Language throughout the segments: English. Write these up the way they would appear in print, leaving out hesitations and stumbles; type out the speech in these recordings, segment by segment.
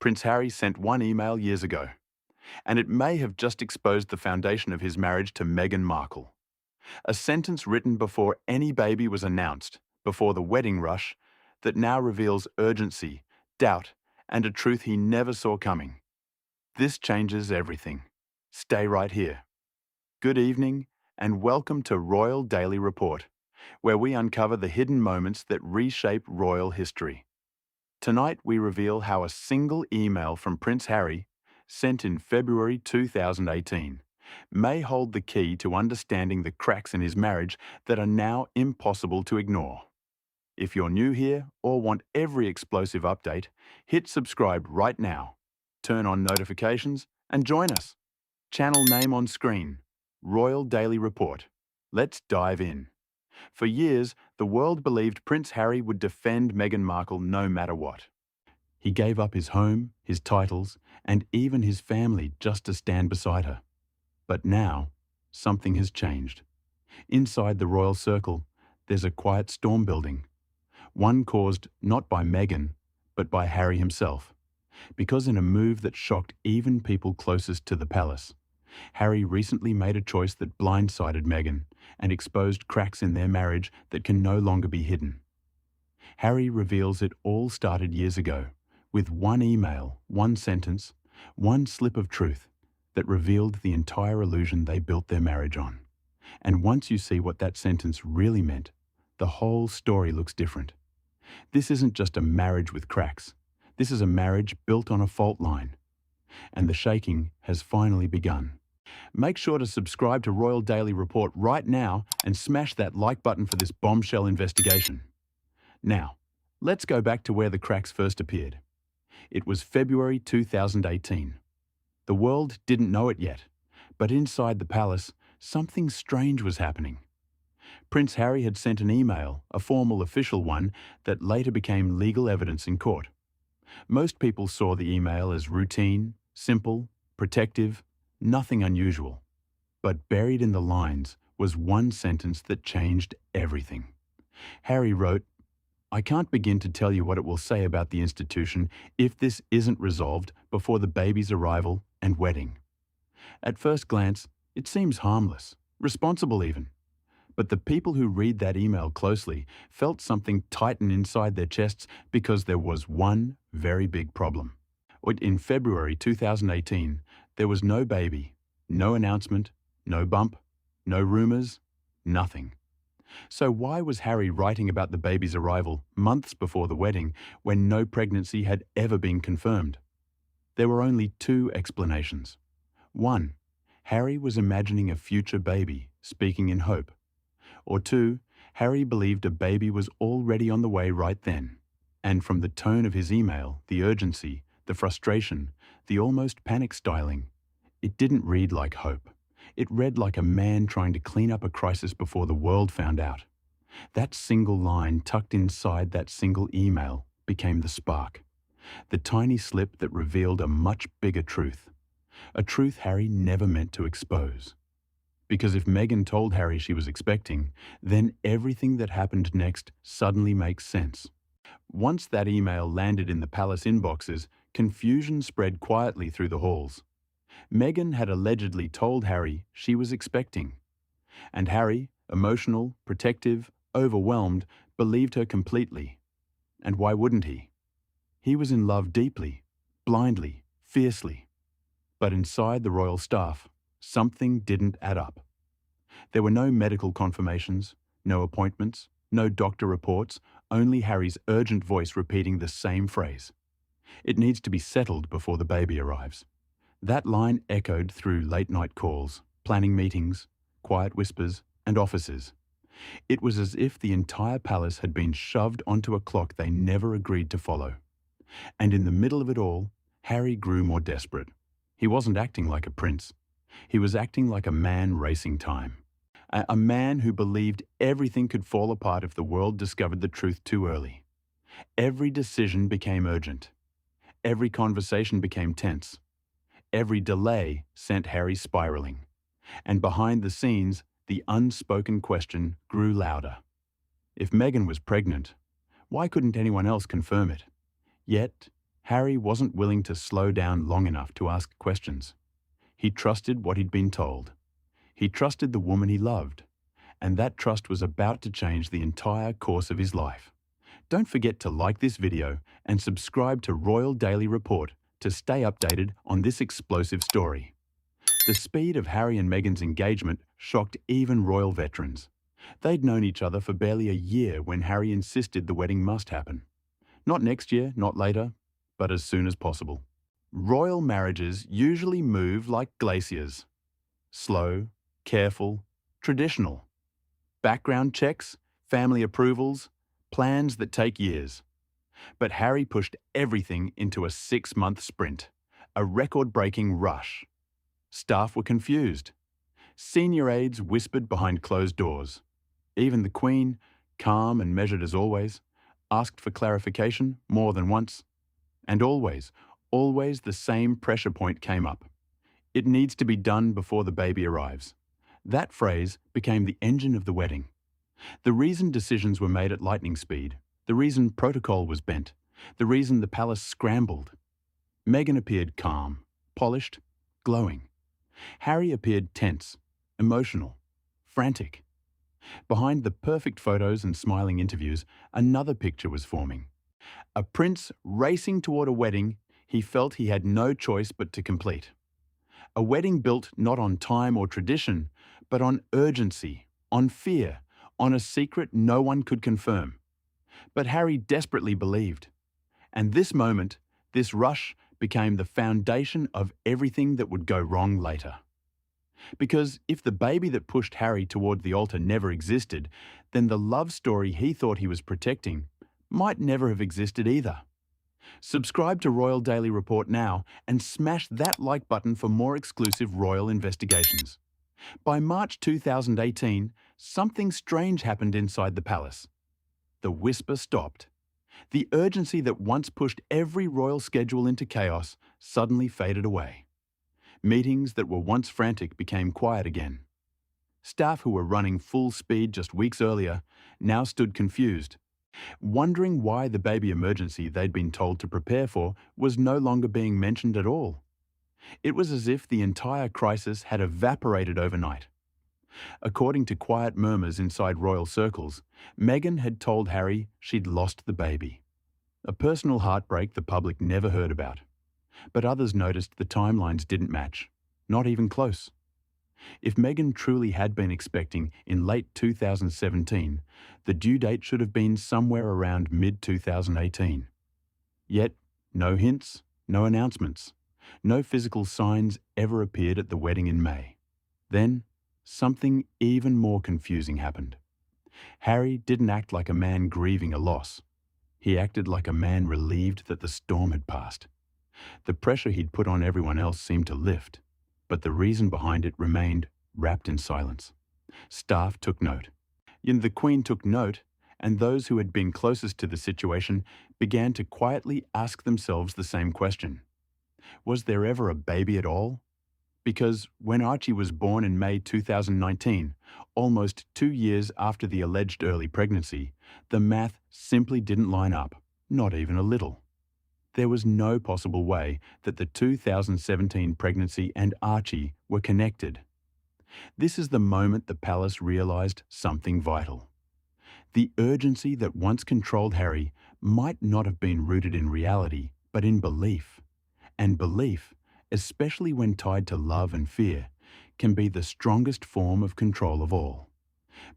Prince Harry sent one email years ago, and it may have just exposed the foundation of his marriage to Meghan Markle. A sentence written before any baby was announced, before the wedding rush, that now reveals urgency, doubt, and a truth he never saw coming. This changes everything. Stay right here. Good evening, and welcome to Royal Daily Report, where we uncover the hidden moments that reshape royal history. Tonight we reveal how a single email from Prince Harry, sent in February 2018, may hold the key to understanding the cracks in his marriage that are now impossible to ignore. If you're new here or want every explosive update, hit subscribe right now. Turn on notifications and join us. Channel name on screen, Royal Daily Report. Let's dive in. For years, the world believed Prince Harry would defend Meghan Markle no matter what. He gave up his home, his titles, and even his family just to stand beside her. But now, something has changed. Inside the royal circle, there's a quiet storm building. One caused not by Meghan, but by Harry himself. Because in a move that shocked even people closest to the palace, Harry recently made a choice that blindsided Meghan and exposed cracks in their marriage that can no longer be hidden. Harry reveals it all started years ago, with one email, one sentence, one slip of truth that revealed the entire illusion they built their marriage on. And once you see what that sentence really meant, the whole story looks different. This isn't just a marriage with cracks. This is a marriage built on a fault line. And the shaking has finally begun. Make sure to subscribe to Royal Daily Report right now and smash that like button for this bombshell investigation. Now, let's go back to where the cracks first appeared. It was February 2018. The world didn't know it yet, but inside the palace, something strange was happening. Prince Harry had sent an email, a formal official one, that later became legal evidence in court. Most people saw the email as routine, simple, protective, nothing unusual. But buried in the lines was one sentence that changed everything. Harry wrote, "I can't begin to tell you what it will say about the institution if this isn't resolved before the baby's arrival and wedding." At first glance, it seems harmless, responsible even. But the people who read that email closely felt something tighten inside their chests because there was one very big problem. In February 2018, there was no baby, no announcement, no bump, no rumors, nothing. So why was Harry writing about the baby's arrival months before the wedding when no pregnancy had ever been confirmed? There were only two explanations. One, Harry was imagining a future baby, speaking in hope. Or two, Harry believed a baby was already on the way right then. And from the tone of his email, the urgency, the frustration, the almost panic styling, it didn't read like hope. It read like a man trying to clean up a crisis before the world found out. That single line tucked inside that single email became the spark. The tiny slip that revealed a much bigger truth. A truth Harry never meant to expose. Because if Meghan told Harry she was expecting, then everything that happened next suddenly makes sense. Once that email landed in the palace inboxes, confusion spread quietly through the halls. Meghan had allegedly told Harry she was expecting. And Harry, emotional, protective, overwhelmed, believed her completely. And why wouldn't he? He was in love deeply, blindly, fiercely. But inside the royal staff, something didn't add up. There were no medical confirmations, no appointments, no doctor reports, only Harry's urgent voice repeating the same phrase. "It needs to be settled before the baby arrives." That line echoed through late-night calls, planning meetings, quiet whispers, and offices. It was as if the entire palace had been shoved onto a clock they never agreed to follow. And in the middle of it all, Harry grew more desperate. He wasn't acting like a prince. He was acting like a man racing time. A man who believed everything could fall apart if the world discovered the truth too early. Every decision became urgent. Every conversation became tense. Every delay sent Harry spiraling. And behind the scenes, the unspoken question grew louder. If Meghan was pregnant, why couldn't anyone else confirm it? Yet, Harry wasn't willing to slow down long enough to ask questions. He trusted what he'd been told. He trusted the woman he loved, and that trust was about to change the entire course of his life. Don't forget to like this video and subscribe to Royal Daily Report to stay updated on this explosive story. The speed of Harry and Meghan's engagement shocked even royal veterans. They'd known each other for barely a year when Harry insisted the wedding must happen. Not next year, not later, but as soon as possible. Royal marriages usually move like glaciers. Slow, careful, traditional. Background checks, family approvals, plans that take years. But Harry pushed everything into a 6-month sprint, a record-breaking rush. Staff were confused. Senior aides whispered behind closed doors. Even the Queen, calm and measured as always, asked for clarification more than once. And always the same pressure point came up. It needs to be done before the baby arrives. That phrase became the engine of the wedding. The reason decisions were made at lightning speed, the reason protocol was bent, the reason the palace scrambled. Meghan appeared calm, polished, glowing. Harry appeared tense, emotional, frantic. Behind the perfect photos and smiling interviews, another picture was forming. A prince racing toward a wedding he felt he had no choice but to complete. A wedding built not on time or tradition, but on urgency, on fear, on a secret no one could confirm. But Harry desperately believed. And this moment, this rush, became the foundation of everything that would go wrong later. Because if the baby that pushed Harry toward the altar never existed, then the love story he thought he was protecting might never have existed either. Subscribe to Royal Daily Report now and smash that like button for more exclusive royal investigations. By March 2018, something strange happened inside the palace. The whisper stopped. The urgency that once pushed every royal schedule into chaos suddenly faded away. Meetings that were once frantic became quiet again. Staff who were running full speed just weeks earlier now stood confused, wondering why the baby emergency they'd been told to prepare for was no longer being mentioned at all. It was as if the entire crisis had evaporated overnight. According to quiet murmurs inside royal circles, Meghan had told Harry she'd lost the baby. A personal heartbreak the public never heard about. But others noticed the timelines didn't match, not even close. If Meghan truly had been expecting in late 2017, the due date should have been somewhere around mid-2018. Yet, no hints, no announcements, no physical signs ever appeared at the wedding in May. Then, something even more confusing happened. Harry didn't act like a man grieving a loss. He acted like a man relieved that the storm had passed. The pressure he'd put on everyone else seemed to lift, but the reason behind it remained wrapped in silence. Staff took note. The Queen took note, and those who had been closest to the situation began to quietly ask themselves the same question. Was there ever a baby at all? Because when Archie was born in May 2019, almost 2 years after the alleged early pregnancy, the math simply didn't line up, not even a little. There was no possible way that the 2017 pregnancy and Archie were connected. This is the moment the palace realized something vital. The urgency that once controlled Harry might not have been rooted in reality, but in belief. And belief, especially when tied to love and fear, can be the strongest form of control of all.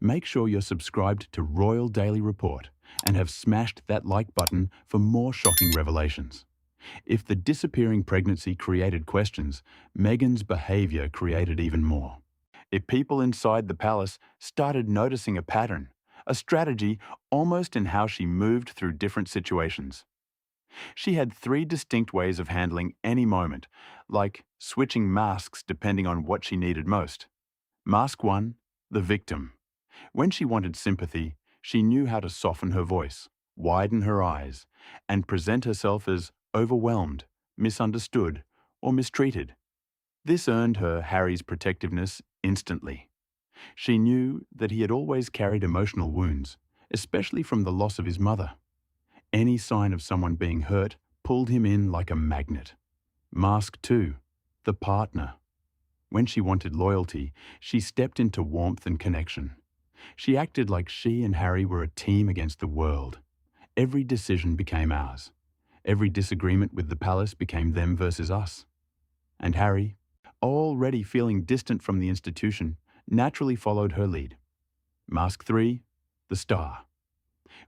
Make sure you're subscribed to Royal Daily Report and have smashed that like button for more shocking revelations. If the disappearing pregnancy created questions, Meghan's behaviour created even more. If people inside the palace started noticing a pattern, a strategy almost in how she moved through different situations. She had 3 distinct ways of handling any moment, like switching masks depending on what she needed most. Mask 1, the victim. When she wanted sympathy, she knew how to soften her voice, widen her eyes, and present herself as overwhelmed, misunderstood, or mistreated. This earned her Harry's protectiveness instantly. She knew that he had always carried emotional wounds, especially from the loss of his mother. Any sign of someone being hurt pulled him in like a magnet. Mask 2, the partner. When she wanted loyalty, she stepped into warmth and connection. She acted like she and Harry were a team against the world. Every decision became ours. Every disagreement with the palace became them versus us. And Harry, already feeling distant from the institution, naturally followed her lead. Mask 3, the star.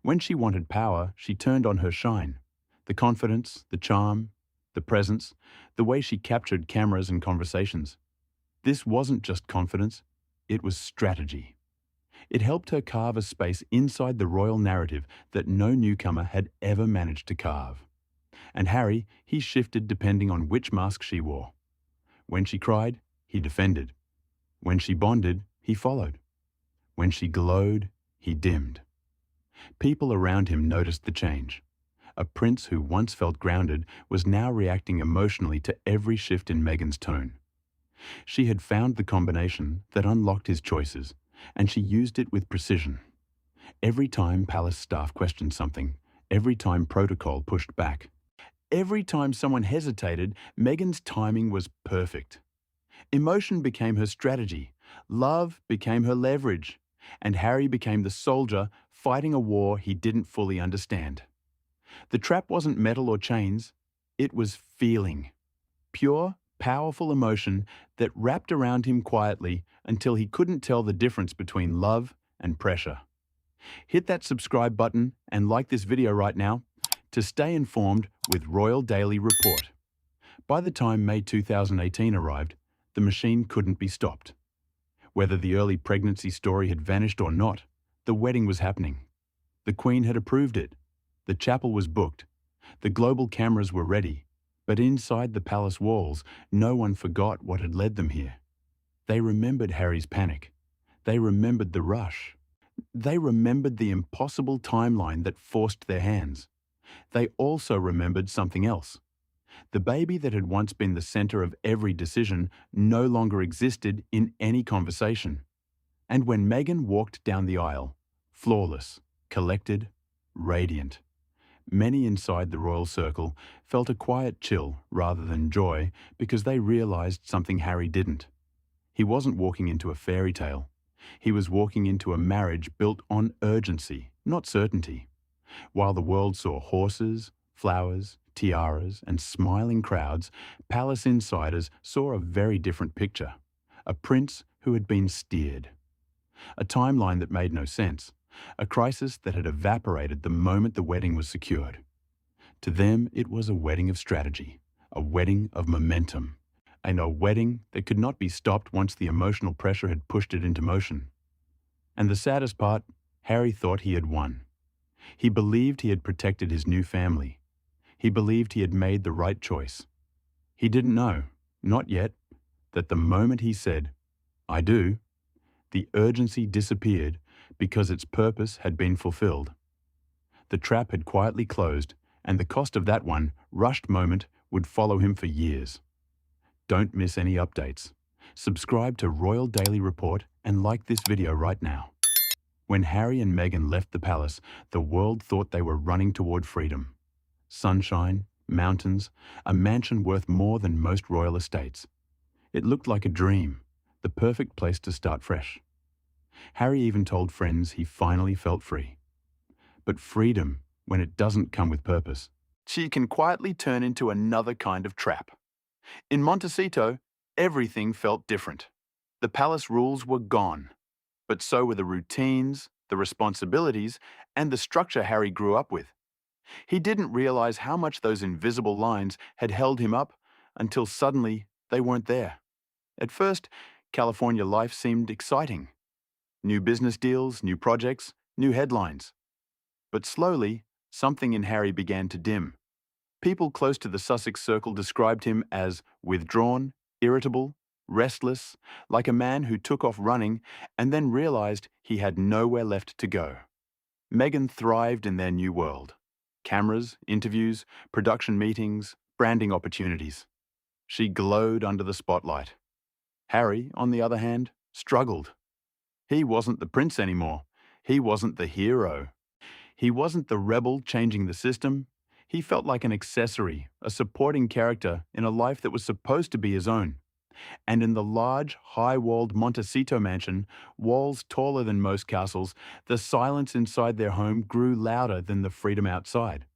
When she wanted power, she turned on her shine. The confidence, the charm, the presence, the way she captured cameras and conversations. This wasn't just confidence, it was strategy. It helped her carve a space inside the royal narrative that no newcomer had ever managed to carve. And Harry, he shifted depending on which mask she wore. When she cried, he defended. When she bonded, he followed. When she glowed, he dimmed. People around him noticed the change. A prince who once felt grounded was now reacting emotionally to every shift in Meghan's tone. She had found the combination that unlocked his choices, and she used it with precision. Every time palace staff questioned something, every time protocol pushed back, every time someone hesitated, Meghan's timing was perfect. Emotion became her strategy, love became her leverage, and Harry became the soldier fighting a war he didn't fully understand. The trap wasn't metal or chains, it was feeling. Pure, powerful emotion that wrapped around him quietly until he couldn't tell the difference between love and pressure. Hit that subscribe button and like this video right now to stay informed with Royal Daily Report. By the time May 2018 arrived, the machine couldn't be stopped. Whether the early pregnancy story had vanished or not, the wedding was happening. The Queen had approved it. The chapel was booked. The global cameras were ready. But inside the palace walls, no one forgot what had led them here. They remembered Harry's panic. They remembered the rush. They remembered the impossible timeline that forced their hands. They also remembered something else. The baby that had once been the center of every decision no longer existed in any conversation. And when Meghan walked down the aisle, flawless, collected, radiant, many inside the royal circle felt a quiet chill rather than joy because they realized something Harry didn't. He wasn't walking into a fairy tale. He was walking into a marriage built on urgency, not certainty. While the world saw horses, flowers, tiaras, and smiling crowds, palace insiders saw a very different picture. A prince who had been steered. A timeline that made no sense. A crisis that had evaporated the moment the wedding was secured. To them, it was a wedding of strategy, a wedding of momentum, and a wedding that could not be stopped once the emotional pressure had pushed it into motion. And the saddest part, Harry thought he had won. He believed he had protected his new family. He believed he had made the right choice. He didn't know, not yet, that the moment he said, "I do," the urgency disappeared because its purpose had been fulfilled. The trap had quietly closed, and the cost of that one rushed moment would follow him for years. Don't miss any updates. Subscribe to Royal Daily Report and like this video right now. When Harry and Meghan left the palace, the world thought they were running toward freedom. Sunshine, mountains, a mansion worth more than most royal estates. It looked like a dream, the perfect place to start fresh. Harry even told friends he finally felt free. But freedom, when it doesn't come with purpose, she can quietly turn into another kind of trap. In Montecito, everything felt different. The palace rules were gone, but so were the routines, the responsibilities, and the structure Harry grew up with. He didn't realize how much those invisible lines had held him up until suddenly they weren't there. At first, California life seemed exciting. New business deals, new projects, new headlines. But slowly, something in Harry began to dim. People close to the Sussex circle described him as withdrawn, irritable, restless, like a man who took off running and then realized he had nowhere left to go. Meghan thrived in their new world. Cameras, interviews, production meetings, branding opportunities. She glowed under the spotlight. Harry, on the other hand, struggled. He wasn't the prince anymore. He wasn't the hero. He wasn't the rebel changing the system. He felt like an accessory, a supporting character in a life that was supposed to be his own. And in the large, high-walled Montecito mansion, walls taller than most castles, the silence inside their home grew louder than the freedom outside.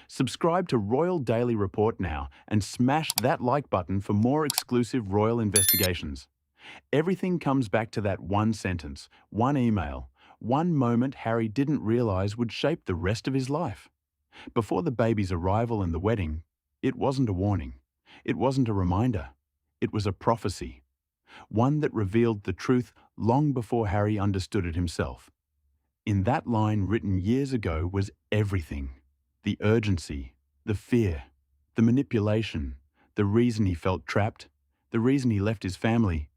Subscribe to Royal Daily Report now and smash that like button for more exclusive royal investigations. Everything comes back to that one sentence, one email, one moment Harry didn't realize would shape the rest of his life. Before the baby's arrival and the wedding, it wasn't a warning. It wasn't a reminder. It was a prophecy, one that revealed the truth long before Harry understood it himself. In that line written years ago was everything: the urgency, the fear, the manipulation, the reason he felt trapped, the reason he left his family,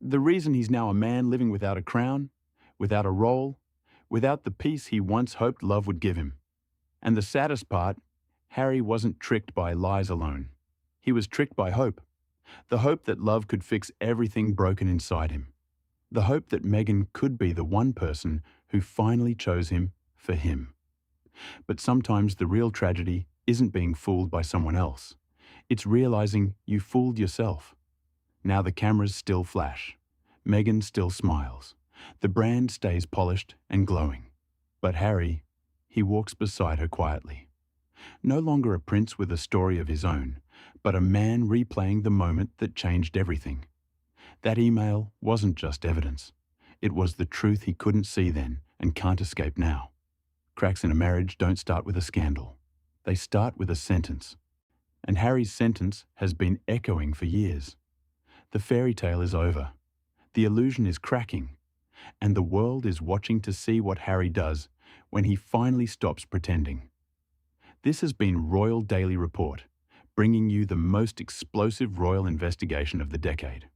the reason he's now a man living without a crown, without a role, without the peace he once hoped love would give him. And the saddest part, Harry wasn't tricked by lies alone. He was tricked by hope. The hope that love could fix everything broken inside him. The hope that Meghan could be the one person who finally chose him for him. But sometimes the real tragedy isn't being fooled by someone else. It's realizing you fooled yourself. Now the cameras still flash. Meghan still smiles. The brand stays polished and glowing. But Harry, he walks beside her quietly. No longer a prince with a story of his own, but a man replaying the moment that changed everything. That email wasn't just evidence. It was the truth he couldn't see then and can't escape now. Cracks in a marriage don't start with a scandal. They start with a sentence. And Harry's sentence has been echoing for years. The fairy tale is over. The illusion is cracking. And the world is watching to see what Harry does when he finally stops pretending. This has been Royal Daily Report, bringing you the most explosive royal investigation of the decade.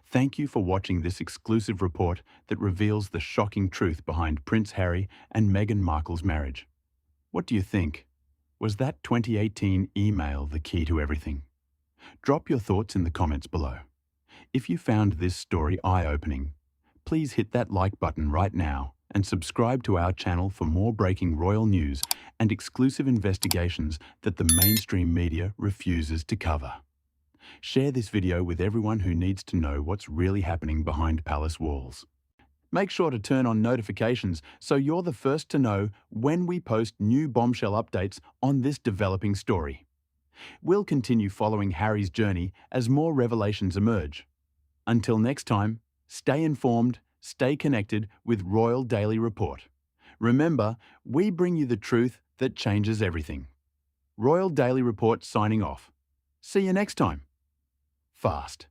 Thank you for watching this exclusive report that reveals the shocking truth behind Prince Harry and Meghan Markle's marriage. What do you think? Was that 2018 email the key to everything? Drop your thoughts in the comments below. If you found this story eye-opening, please hit that like button right now and subscribe to our channel for more breaking royal news and exclusive investigations that the mainstream media refuses to cover. Share this video with everyone who needs to know what's really happening behind palace walls. Make sure to turn on notifications so you're the first to know when we post new bombshell updates on this developing story. We'll continue following Harry's journey as more revelations emerge. Until next time, stay informed, stay connected with Royal Daily Report. Remember, we bring you the truth that changes everything. Royal Daily Report signing off. See you next time. Fast.